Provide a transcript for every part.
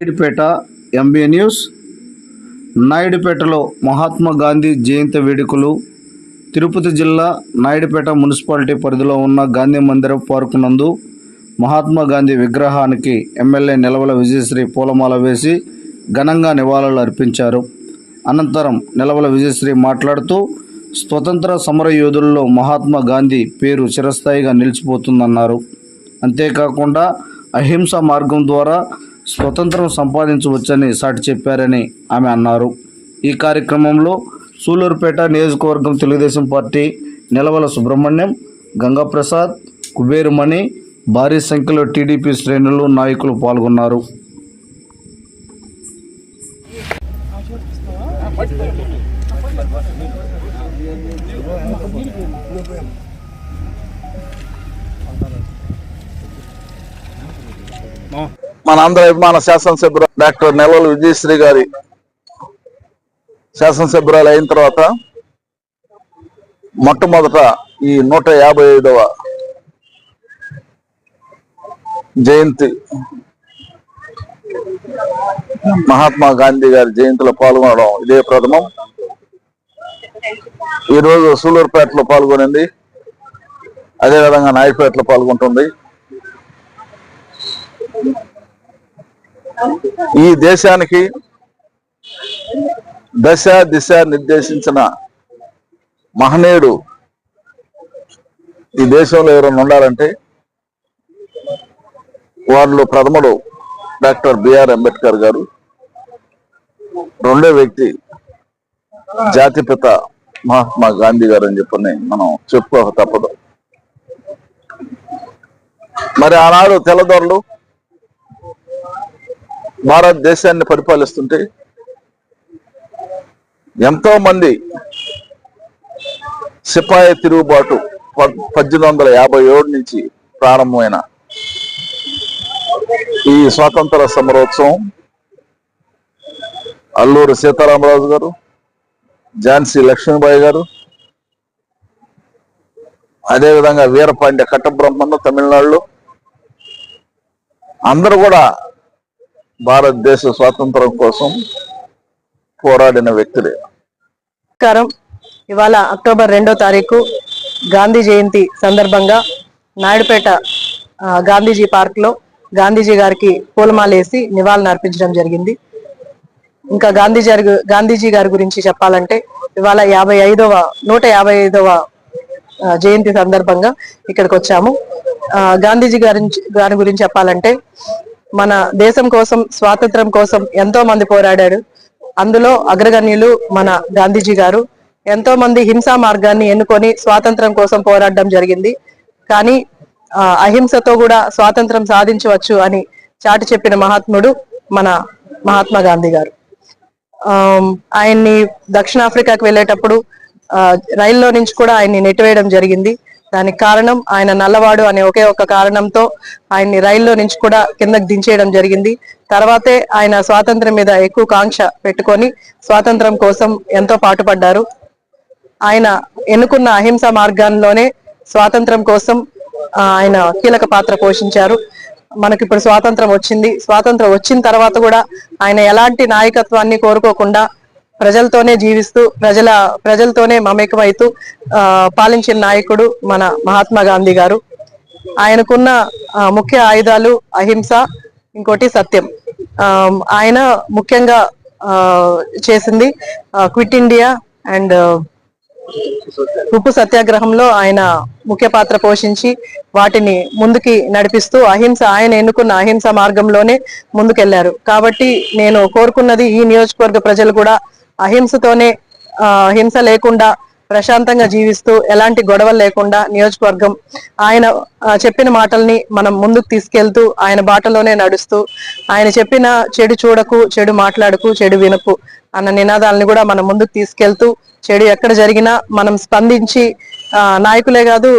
Naidupeta MB news. నాయుడుపేటలో మహాత్మా గాంధీ జయంతి వేడుకలు. తిరుపతి జిల్లా నాయుడుపేట మున్సిపాలిటీ పరిధిలో ఉన్న గాంధీ మందిరం పార్కు నందు మహాత్మా గాంధీ విగ్రహానికి ఎమ్మెల్యే నిలవల విజయశ్రీ పూలమాల వేసి ఘనంగా నివాళులు అర్పించారు. అనంతరం నిలవల విజయశ్రీ మాట్లాడుతూ స్వతంత్ర సమర యోధుల్లో మహాత్మా గాంధీ పేరు చిరస్థాయిగా నిలిచిపోతుందన్నారు. అంతేకాకుండా అహింస మార్గం ద్వారా స్వతంత్రం సంపాదించవచ్చని సాటి చెప్పారని ఆమె అన్నారు. ఈ కార్యక్రమంలో సూలూరుపేట నియోజకవర్గం తెలుగుదేశం పార్టీ నిలవల సుబ్రహ్మణ్యం, గంగాప్రసాద్, కుబేరుమణి, భారీ సంఖ్యలో టీడీపీ శ్రేణులు, నాయకులు పాల్గొన్నారు. మన ఆంధ్ర అభిమాన శాసనసభ్యులు డాక్టర్ నిలవల విజయశ్రీ గారి శాసనసభ్యురాలు అయిన తర్వాత మొట్టమొదట ఈ 155వ జయంతి మహాత్మా గాంధీ గారి జయంతిలో పాల్గొనడం ఇదే ప్రథమం. ఈరోజు సూలూరుపేటలో పాల్గొనింది, అదేవిధంగా నాయుడుపేటలో పాల్గొంటుంది. ఈ దేశానికి దశ దిశ నిర్దేశించిన మహనీయుడు ఈ దేశంలో ఎవరైనా ఉండాలంటే వాళ్ళు ప్రథముడు డాక్టర్ బిఆర్ అంబేద్కర్ గారు, రెండో వ్యక్తి జాతిపిత మహాత్మా గాంధీ గారు అని చెప్పని మనం చెప్పుకోక తప్పదు. మరి ఆనాడు తెల్లదొరలు భారతదేశాన్ని పరిపాలిస్తుంటే ఎంతో మంది సిపాయి తిరుగుబాటు 1857 నుంచి ప్రారంభమైన ఈ స్వాతంత్ర సమరోత్సవం అల్లూరి సీతారామరాజు గారు, ఝాన్సీ లక్ష్మీబాయి గారు, అదేవిధంగా వీరపాండ్య కట్టబ్రహ్మన్న తమిళనాడులో అందరూ కూడా భారతదేశ స్వాతంత్రం కోసం పోరాడిన వ్యక్తులే. ఇవాళ అక్టోబర్ 2వ తారీఖు గాంధీ జయంతి సందర్భంగా నాయుడుపేట గాంధీజీ పార్క్ లో గాంధీజీ గారికి పూలమాలేసి నివాళులు అర్పించడం జరిగింది. ఇంకా గాంధీజీ గారి గురించి చెప్పాలంటే ఇవాళ 155వ జయంతి సందర్భంగా ఇక్కడికి వచ్చాము. గాంధీజీ గారి గురించి చెప్పాలంటే మన దేశం కోసం, స్వాతంత్రం కోసం ఎంతో మంది పోరాడారు. అందులో అగ్రగణ్యులు మన గాంధీజీ గారు. ఎంతో మంది హింసా మార్గాన్ని ఎన్నుకొని స్వాతంత్రం కోసం పోరాడడం జరిగింది. కానీ అహింసతో కూడా స్వాతంత్రం సాధించవచ్చు అని చాటి చెప్పిన మహాత్ముడు మన మహాత్మా గాంధీ గారు. ఆయన్ని దక్షిణాఫ్రికాకు వెళ్ళేటప్పుడు రైల్లో నుంచి కూడా ఆయన్ని నెట్టివేయడం జరిగింది. దానికి కారణం ఆయన నల్లవాడు అనే ఒకే ఒక కారణంతో ఆయన్ని రైల్లో నుంచి కూడా కిందకు దించేయడం జరిగింది. తర్వాతే ఆయన స్వాతంత్రం మీద ఎక్కువ కాంక్ష పెట్టుకొని స్వాతంత్రం కోసం ఎంతో పాటుపడ్డారు. ఆయన ఎన్నుకున్న అహింస మార్గంలోనే స్వాతంత్రం కోసం ఆయన కీలక పాత్ర పోషించారు. మనకి ఇప్పుడు స్వాతంత్రం వచ్చింది. స్వాతంత్రం వచ్చిన తర్వాత కూడా ఆయన ఎలాంటి నాయకత్వాన్ని కోరుకోకుండా ప్రజలతోనే జీవిస్తూ ప్రజలతోనే మమేకమైతూ పాలించిన నాయకుడు మన మహాత్మా గాంధీ గారు. ఆయనకున్న ముఖ్య ఆయుధాలు అహింస, ఇంకోటి సత్యం. ఆయన ముఖ్యంగా చేసింది క్విట్ ఇండియా అండ్ ఉప్పు సత్యాగ్రహంలో ఆయన ముఖ్య పాత్ర పోషించి వాటిని ముందుకి నడిపిస్తూ ఆయన ఎన్నుకున్న అహింస మార్గంలోనే ముందుకెళ్లారు. కాబట్టి నేను కోరుకున్నది ఈ నియోజకవర్గ ప్రజలు కూడా అహింసతోనే, హింస లేకుండా ప్రశాంతంగా జీవిస్తూ ఎలాంటి గొడవలు లేకుండా నియోజకవర్గం ఆయన చెప్పిన మాటల్ని మనం ముందుకు తీసుకెళ్తూ ఆయన బాటలోనే నడుస్తూ ఆయన చెప్పిన చెడు చూడకు, చెడు మాట్లాడకు, చెడు వినకు అన్న నినాదాలని కూడా మనం ముందుకు తీసుకెళ్తూ చెడు ఎక్కడ జరిగినా మనం స్పందించి నాయకులే కాదు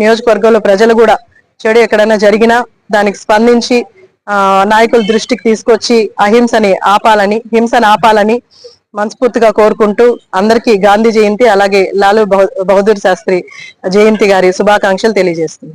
నియోజకవర్గంలో ప్రజలు కూడా చెడు ఎక్కడైనా జరిగినా దానికి స్పందించి నాయకుల దృష్టికి తీసుకొచ్చి హింసని ఆపాలని మనస్ఫూర్తిగా కోరుకుంటూ అందరికీ గాంధీ జయంతి అలాగే లాలూ బహదూర్ శాస్త్రి జయంతి గారి శుభాకాంక్షలు తెలియజేస్తుంది.